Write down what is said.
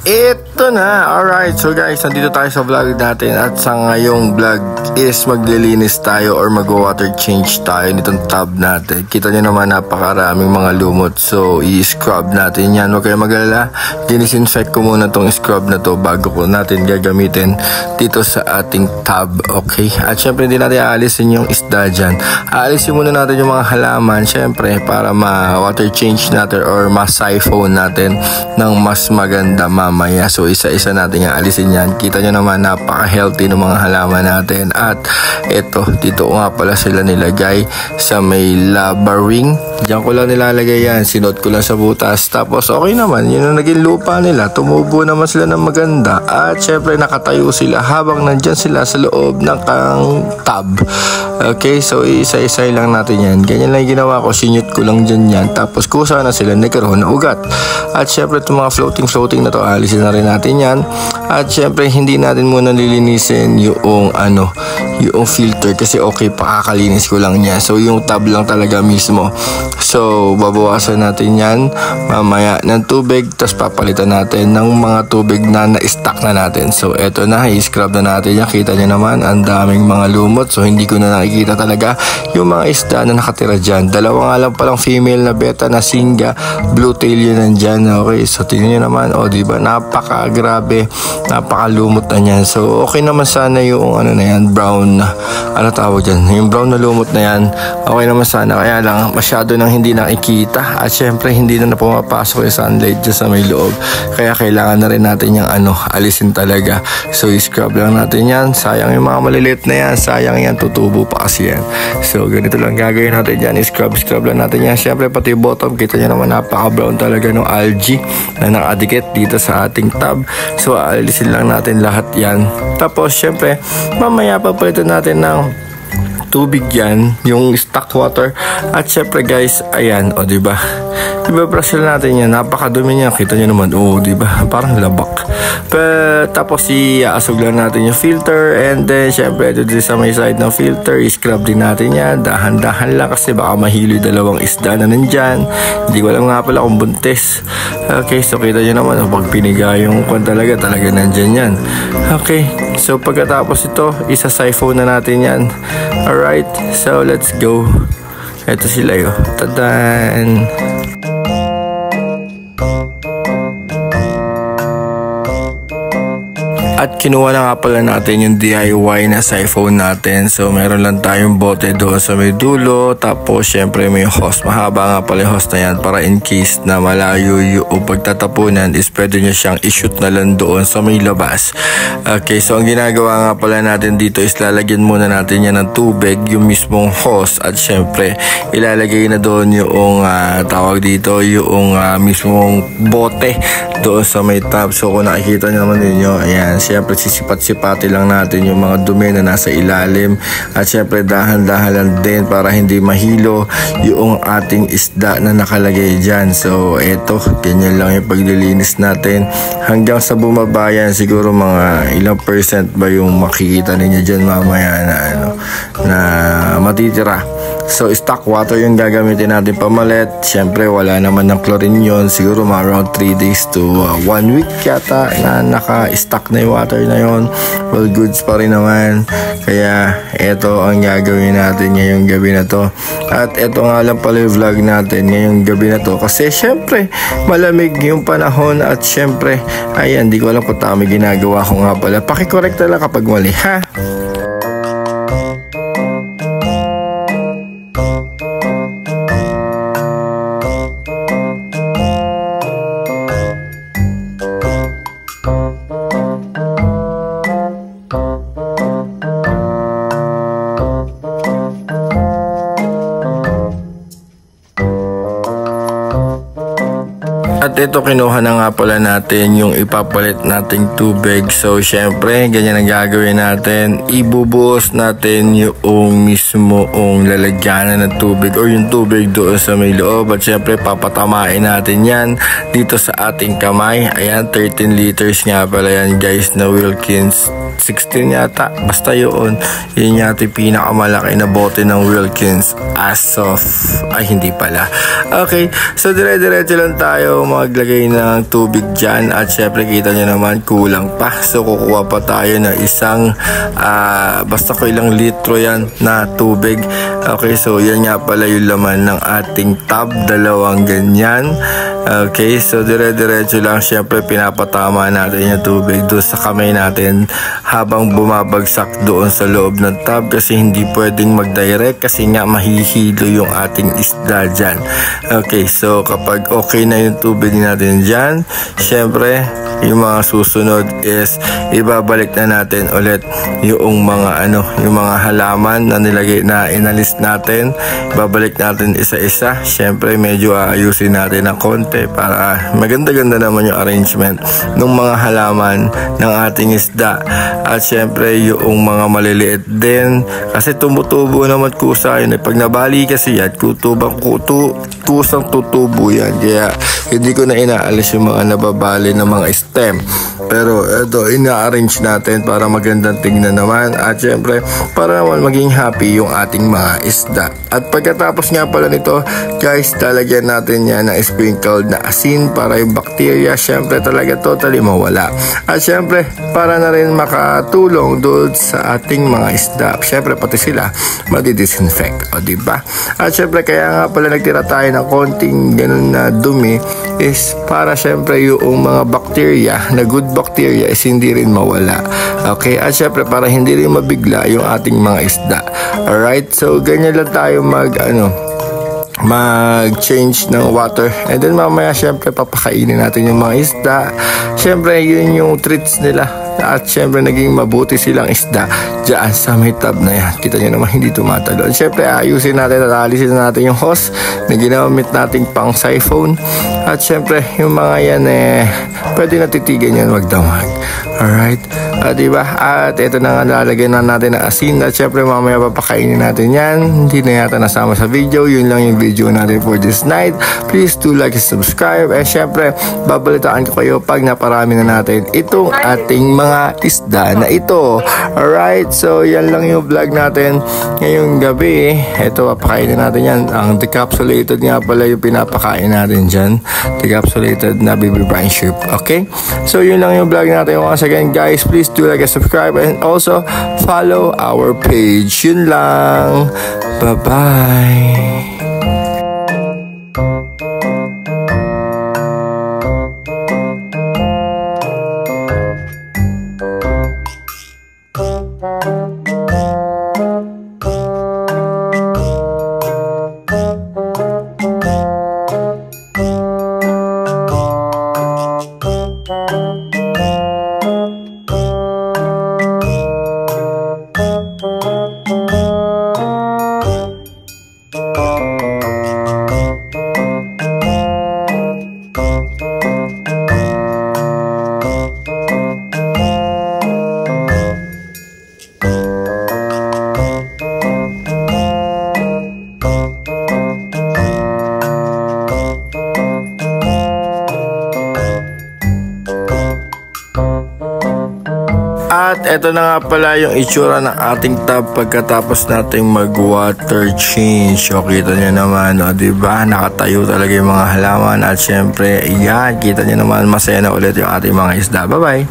Ito na, alright. So guys, nandito tayo sa vlog natin at sa ngayong vlog is maglilinis tayo or mag-water change tayo nitong tub natin. Kita nyo naman napakaraming mga lumot. So i-scrub natin yan. Huwag kayo mag-alala. Dinisinfect ko muna tong scrub na to bago ko natin gagamitin dito sa ating tub. Okay? At syempre hindi natin aalisin yung isda dyan. Aalisin muna natin yung mga halaman syempre para ma-water change natin or ma-siphon natin ng mas maganda mamaya. So isa-isa natin yung alisin yan. Kita nyo naman napaka-healthy ng mga halaman natin. At eto, dito nga pala sila nilagay sa may lava ring. Diyan ko lang nilalagay yan. Sinot ko lang sa butas. Tapos okay naman. Yun ang naging lupa nila. Tumubo naman sila ng maganda. At syempre nakatayo sila habang nandyan sila sa loob ng kang tub. Okay, so isa-isa lang natin yan. Ganyan lang yung ginawa ko. Sinyot ko lang dyan yan. Tapos kusa na sila nagkaroon ng ugat. At syempre itong mga floating na to, alisin na rin natin yan. At syempre hindi natin muna lilinisin yung yung filter kasi okay, pakakalinis ko lang niya. So yung tub lang talaga mismo. So babawasan natin yan mamaya ng tubig, tapos papalitan natin ng mga tubig na na-stack na natin. So eto na, i-scrub na natin yan. Kita nyo naman ang daming mga lumot. So hindi ko na nakikita talaga yung mga isda na nakatira dyan. Dalawa nga lang palang female na beta na singa, blue tail yun nandyan. Okay, so tingnan nyo naman, o diba, napaka-grabe, napaka-lumot na yan. So okay naman sana yung na yan, brown, tawag dyan, yung brown na lumot na yan, okay naman sana. Kaya lang masyado nang hindi nakikita at syempre hindi na pumapasok yung sunlight dyan sa may loob. Kaya kailangan na rin natin yung alisin talaga. So i-scrub lang natin yan. Sayang yung mga maliliit na yan, sayang yan, tutubo pa kasi yan. So ganito lang gagawin natin yan, i-scrub lang natin yan. Syempre pati bottom, kita nyo naman napaka-brown talaga ng algae na nakadikit dito sa ating tub. So alisin lang natin lahat yan. Tapos syempre mamaya papalitan natin ng tubig yan, yung stock water. At syempre guys, ayan, o diba, brush natin yan, napakadumi niya, kita nyo naman, o diba, parang labak. Tapos i-asog lang natin yung filter, and then syempre ito din sa may side ng filter, i-scrub din natin yan, dahan-dahan lang kasi baka mahilo yung dalawang isda na nandyan. Hindi ko alam nga pala kung buntis. Okay, so kita nyo naman, pag piniga yung kwan talaga nandyan yan. Okay, so pagkatapos ito, isa-siphon na natin yan. Alright, so let's go. Ito sila yun. Tadan! At kinuha na nga pala natin yung DIY na siphon natin. So meron lang tayong bote doon sa may dulo. Tapos syempre may hose. Mahaba nga pala yung hose na yan para in case na malayo yung pagtatapunan is pwede nyo siyang i-shoot na lang doon sa may labas. Okay, so ang ginagawa nga pala natin dito is lalagyan muna natin yan ng tubig, yung mismong hose. At syempre ilalagay na doon yung tawag dito, yung mismong bote doon sa may tub. So kung nakikita nyo naman ninyo, ayan, syempre sisipat-sipati lang natin yung mga dumi na nasa ilalim. At syempre dahan-dahan lang din para hindi mahilo yung ating isda na nakalagay dyan. So eto, ganyan lang yung paglilinis natin hanggang sa bumabayan. Siguro mga ilang percent ba yung makikita ninyo dyan mamaya na matitira. So stock water yung gagamitin natin pamalit. Syempre wala naman ng chlorine yun. Siguro mga around 3 days to 1 week yata na naka-stock na yung water na yun. Well, goods pa rin naman. Kaya eto ang gagawin natin ngayong gabi na to. At eto nga lang pala yung vlog natin ngayong gabi na to. Kasi syempre malamig yung panahon. At syempre ayan, di ko alam kung tama ginagawa ko nga pala. Pakicorrect na lang kapag mali, ha? At ito, kinuha na nga pala natin yung ipapalit nating tubig. So syempre ganyan ang gagawin natin. Ibubuhos natin yung mismoong lalagyanan ng tubig o yung tubig doon sa may loob. At syempre papatamain natin yan dito sa ating kamay. Ayan, 13 liters nga pala yan guys na Wilkins 16 yata. Basta yun yata yung pinakamalaki na bote ng Wilkins as of, ay hindi pala. Okay, so dire-diretso lang tayo maglagay ng tubig dyan. At syempre kita nyo naman kulang pa. So kukuha pa tayo ng isang basta ko ilang litro yan na tubig. Okay, so yan nga pala yung laman ng ating tub, dalawang ganyan. Okay, so dire-diretso lang. Syempre pinapatama natin yung tubig doon sa kamay natin habang bumabagsak doon sa loob ng tub, kasi hindi pwedeng mag-direct kasi nga mahihilo yung ating isda dyan. Okay, so kapag okay na yung tubig natin dyan, syempre yung mga susunod is ibabalik na natin ulit yung mga yung mga halaman na nilagay na inalis natin. Ibabalik natin isa-isa. Syempre medyo ayusin natin ng konti para maganda-ganda naman yung arrangement ng mga halaman ng ating isda. At syempre yung mga maliliit din, kasi tumutubo naman kusa yun. Pag nabali kasi yan, kusang tutubo yan. Kaya hindi ko na inaalis yung mga nababali ng mga stem. Pero ito, ina-arrange natin para magandang tingnan naman. At syempre, para naman maging happy yung ating mga isda. At pagkatapos nga pala nito, guys, talagyan natin yan ng sprinkled na asin para yung bacteria, syempre talaga totally mawala. At syempre, para na rin makatulong doon sa ating mga isda. Syempre, pati sila madidisinfect. O, diba? At syempre, kaya nga pala nagtira tayo ng konting ganun na dumi is para syempre yung mga bacteria, na good bacteria is hindi rin mawala. Okay? At syempre, para hindi rin mabigla yung ating mga isda. Alright? So, ganyan lang tayo mag-change ng water. And then mamaya syempre papakainin natin yung mga isda. Syempre yun yung treats nila. At syempre naging mabuti silang isda dyan sa may tub na yan. Kita nyo naman hindi tumatalo. And syempre ayusin natin at alisin natin yung hose na ginamit nating pang siphon. At syempre yung mga yan pwede natitigan yan magdamag. Alright? Diba? At ito na nga, lalagyan na natin ng asin. At syempre mamaya papakainin natin yan. Hindi na yata nasama sa video. Yun lang yung video natin for this night. Please do like and subscribe. And syempre babalitaan ko kayo pag naparami na natin itong ating mga isda na ito. Alright? So yan lang yung vlog natin ngayong gabi. Ito, papakainin natin yan. Ang decapsulated nga pala yung pinapakain natin dyan. Decapsulated na baby brine shrimp. Okay? So yun lang yung vlog natin. Once again guys, please do like and subscribe and also follow our page. Yun lang. Bye-bye. At eto na nga pala yung itsura ng ating tub pagkatapos nating mag-water change. O, kita nyo naman, o, diba? Nakatayo talaga yung mga halaman. At syempre, yan, kita nyo naman, masaya na ulit yung ating mga isda. Bye-bye!